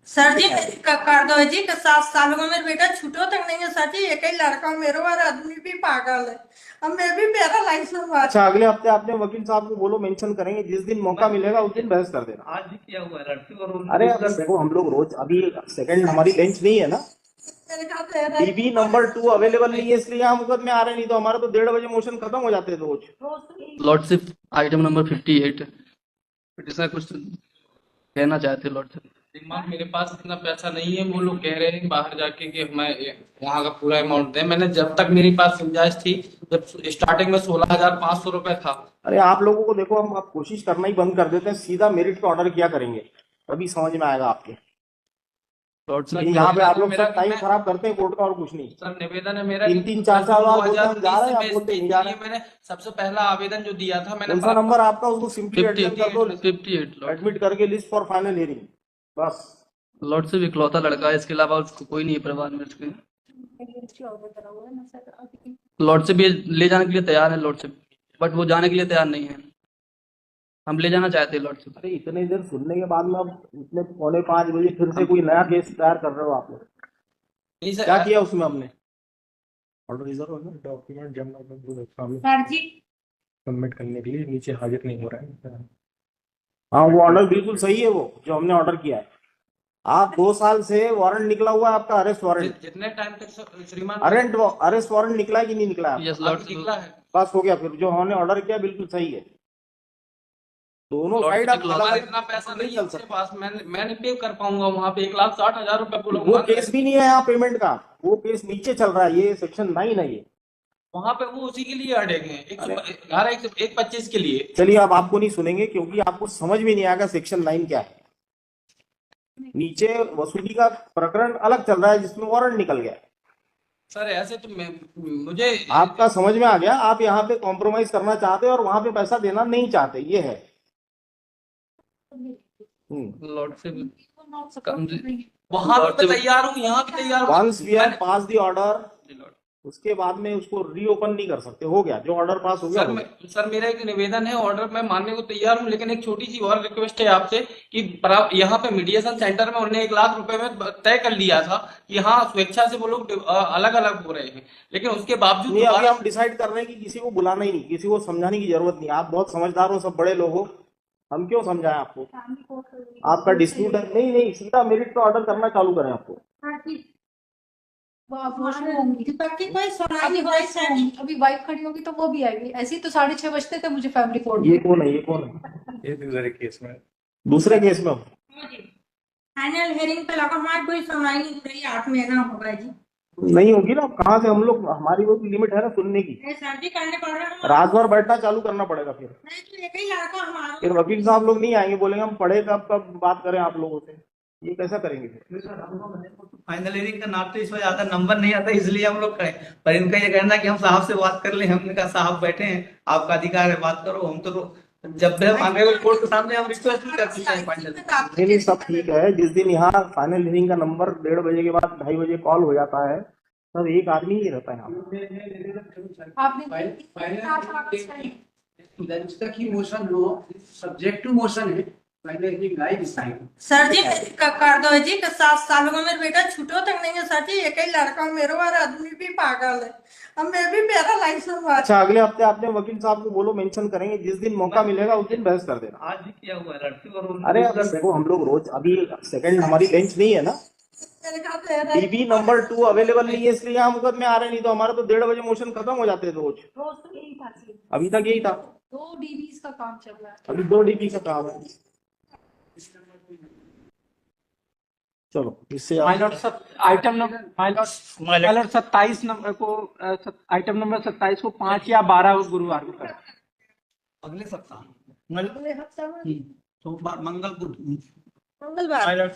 Sir जी कर दो जी कि 7 साल में मेरा बेटा छूटो तक नहीं है सर जी। एक ही लड़का मेरे और आदमी भी पागल है। अब मैं भी मेरा लाइसेंस। अच्छा, अगले हफ्ते आपने वकील साहब को बोलो मेंशन करेंगे, जिस दिन मौका मिलेगा उस दिन बहस कर देना। आज भी किया हुआ है लड़की और अरे अगर देखो हम लोग रोज अभी सेकंड हमारी बेंच नहीं है ना, डीबी नंबर 2 अवेलेबल नहीं है, इसलिए यहाँ मुकदमे आ रहे, नहीं तो हमारा तो 1:30 बजे मोशन खत्म हो जाते हैं रोज। लॉर्डशिप आइटम नंबर 58 पिटिशनर कुछ कहना चाहते लॉर्डशिप। दिमाग मेरे पास इतना पैसा नहीं है, वो लोग कह रहे हैं बाहर जाके कि मैं वहाँ का पूरा अमाउंट दें। मैंने जब तक मेरी पास गुंजाइश थी, जब स्टार्टिंग में 16,500 रुपए था। अरे आप लोगों को देखो, हम आप कोशिश करना ही बंद कर देते हैं, सीधा मेरिट पे ऑर्डर किया करेंगे, तभी समझ में आएगा आपके। यहाँ पे आप लोग सब टाइम खराब करते हैं कोर्ट का और कुछ नहीं। सर निवेदन है मेरा 3-3 4-4 बार बोलते हैं, जा रहे हैं, आप बोलते नहीं जा रहे। मैंने सबसे पहला आवेदन जो दिया था, मैंने कौन सा नंबर आपका, उसको सिंपली एडमिट कर दो, 58 एडमिट करके लिस्ट फॉर फाइनल हियरिंग बस। लॉर्डशिप इकलौता लड़का है, इसके अलावा उसको कोई नहीं है परिवार में उसके। लॉर्डशिप ये ले जाने के लिए तैयार है लॉर्डशिप, बट वो जाने के लिए तैयार नहीं है। हम ले जाना चाहते हैं लॉर्डशिप। अरे इतने देर सुनने के बाद में अब इतने 4:45 फिर से कोई नया केस तैयार कर रहे हो आप लोग? क्या किया उसमें हमने? ऑर्डर रिजर्व हो गया, डॉक्यूमेंट जमा सर जी सबमिट करने के लिए नीचे हाजिर नहीं हो रहा है। हाँ वो ऑर्डर बिल्कुल सही है, वो जो हमने ऑर्डर किया है। आप 2 साल से वारंट निकला हुआ है आपका, अरेस्ट वारंट। जितने टाइम तक श्रीमान अरेस्ट वारंट निकला है कि नहीं निकला है? यस लॉर्डशिप निकला है। बस हो गया, फिर जो हमने ऑर्डर किया बिल्कुल सही है। दोनों साइड आप इतना पैसा नहीं चल सकता पास, मैं नहीं पे कर पाऊंगा वहाँ पे 1,60,000 रुपए बोलो। वो केस भी नहीं है यहाँ पेमेंट का, वो केस नीचे चल रहा है, ये सेक्शन 9 है ये। वहाँ पे वो उसी के लिए अड़ेगे हैं 125 के लिए। चलिए अब आपको नहीं सुनेंगे, क्योंकि आपको समझ में नहीं आएगा सेक्शन 9 क्या है। नीचे वसूली का प्रकरण अलग चल रहा है जिसमें वारंट निकल गया। सर ऐसे तो मुझे आपका समझ में आ गया, आप यहाँ पे कॉम्प्रोमाइज करना चाहते हो और वहां पे पैसा देना नहीं चाहते, ये है। लॉर्डशिप वहां पे तैयार हूँ, यहाँ भी तैयार हूँ। Once we have pass the order, उसके बाद में उसको रीओपन नहीं कर सकते। हो गया जो ऑर्डर पास हो गया। सर मेरा एक निवेदन है, ऑर्डर मैं मानने को तैयार हूँ, लेकिन एक छोटी सी और रिक्वेस्ट है आपसे कि यहाँ पे मीडिएशन सेंटर में उन्होंने 1,00,000 रुपए में तय कर लिया था कि हाँ स्वेच्छा से वो लोग अलग अलग हो रहे हैं, लेकिन उसके बावजूद नहीं, अभी हम डिसाइड कर रहे हैं कि किसी को बुलाना ही नहीं, किसी को समझाने की जरूरत नहीं। आप बहुत समझदार हो, सब बड़े लोग हो, हम क्यों समझाएं आपको? आपका डिस्प्यूट है, नहीं सीधा मेरिट पे ऑर्डर करना चालू करें आपको। अभी वाइफ खड़ी होगी तो वो भी आएगी, ऐसे ही तो 6:30 बजते थे मुझे फैमिली कोर्ट। ये कौन है, ये कौन है? ये दूसरे केस में, दूसरे केस में फाइनल हियरिंग पे लगा हमारी कोई सुनवाई नहीं हो रही, 8 महीना हो गया जी। नहीं होगी ना, कहाँ से हम लोग, हमारी वो लिमिट है ना सुनने की। सर जी करने पड़ रहा है, रात भर बैठना चालू करना पड़ेगा फिर। नहीं तो एक ही लड़का हमारा। फिर वकील साहब लोग नहीं आएंगे, बोलेंगे हम पढ़े कब बात करें आप लोगों से, ये कैसा करेंगे फिर? फाइनल हियरिंग का नाम तो इसमें ज्यादा नंबर नहीं आता, इसलिए हम लोग करें, पर इनका ये कहना है कि हम साहब से बात कर ले। हमने कहा साहब बैठे हैं, आपका अधिकार है, बात करो। हम तो जब भी ऑनरेबल कोर्ट के सामने हम रिक्वेस्ट भी कर सकते हैं फाइनल। नहीं सब ठीक है। जिस दिन यहाँ फाइनल हियरिंग का नंबर 1:30 बजे के बाद 2:30 बजे कॉल हो जाता है, तब एक आदमी ही रहता है सर जी कर दो जी कि 7 साल में मेरा बेटा छूटो तक नहीं है सर जी। एक ही लड़का मेरे और आदमी भी पागल है, अब मैं भी मेरा लाइसेंस। अच्छा, अगले हफ्ते आपने वकील साहब को बोलो मेंशन करेंगे, जिस दिन मौका मिलेगा उस दिन बहस कर देना। आज भी किया हुआ है लड़की और अरे अगर देखो हम लोग रोज अभी सेकंड हमारी बेंच नहीं है ना, डीबी नंबर 2 अवेलेबल नहीं है, इसलिए यहाँ मुकदमे आ रहे, नहीं तो हमारा तो 1:30 बजे मोशन खत्म हो जाते हैं रोज। अभी तक यही था, 2 DBs का काम चल रहा है, अभी 2 DB का काम है। चलो इससे आइटम नंबर 27 नंबर को आइटम नंबर 27 को 5 या 12 गुरुवार को करें। अगले सप्ताह अगले हफ्ते में सोमवार, मंगल, बुध, मंगलवार।